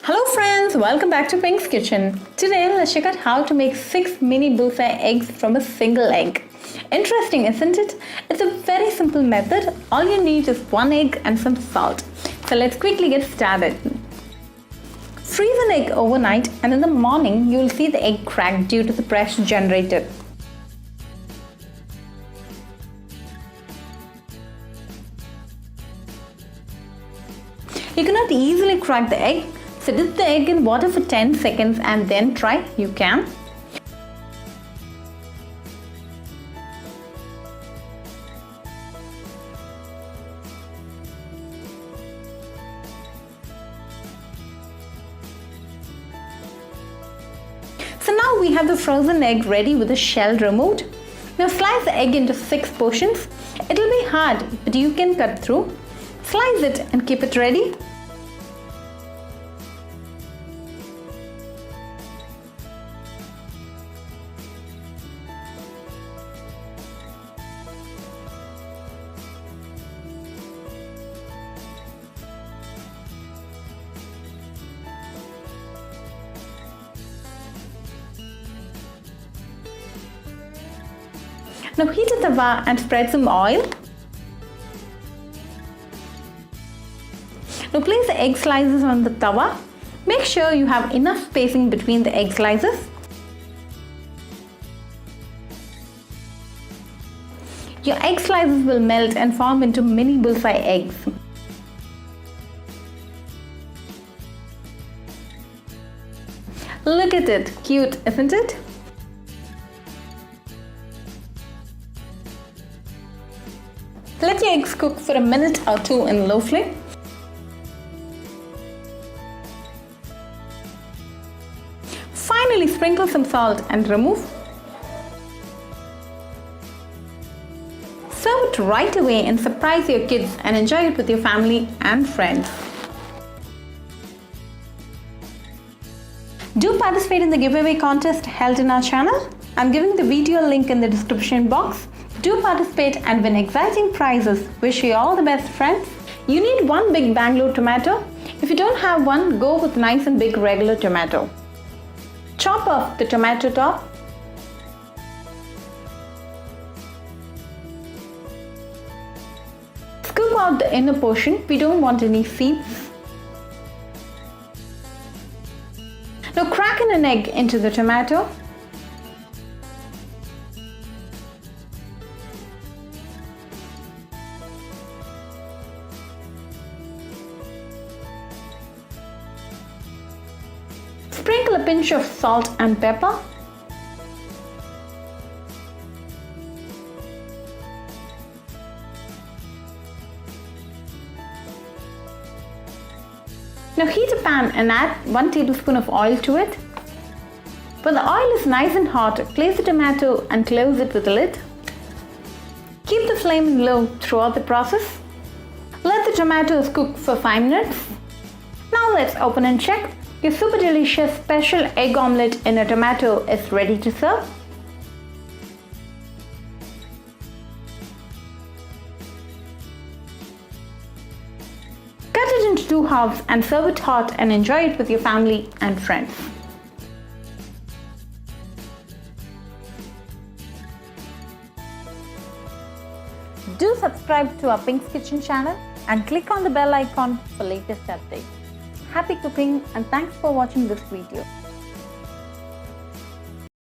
Hello friends, welcome back to Pink's Kitchen. Today let's check out how to make 6 mini bullseye eggs from a single egg. Interesting, isn't it? It's a very simple method. All you need is 1 egg and some salt. So let's quickly get started. Freeze an egg overnight and in the morning you will see the egg crack due to the pressure generated. You cannot easily crack the egg, so dip the egg in water for 10 seconds and then try. You can. So now we have the frozen egg ready with the shell removed. Now slice the egg into 6 portions. It will be hard, but you can cut through. Slice it and keep it ready. Now heat a tawa and spread some oil. Now place the egg slices on the tawa. Make sure you have enough spacing between the egg slices. Your egg slices will melt and form into mini bullseye eggs. Look at it, cute, isn't it? Let your eggs cook for a minute or 2 in low flame. Finally, sprinkle some salt and remove. Serve it right away and surprise your kids and enjoy it with your family and friends. Do participate in the giveaway contest held in our channel. I'm giving the video link in the description box. Do participate and win exciting prizes. Wish you all the best, friends. You need 1 big Bangalore tomato. If you don't have one, go with nice and big regular tomato. Chop off the tomato top. Scoop out the inner portion. We don't want any seeds. Now crack in an egg into the tomato. Sprinkle a pinch of salt and pepper. Now heat a pan and add 1 tablespoon of oil to it. When the oil is nice and hot, place the tomato and close it with a lid. Keep the flame low throughout the process. Let the tomatoes cook for 5 minutes. Now let's open and check. Your super delicious special egg omelette in a tomato is ready to serve. Cut it into 2 halves and serve it hot and enjoy it with your family and friends. Do subscribe to our Pink's Kitchen channel and click on the bell icon for latest updates. Happy cooking and thanks for watching this video.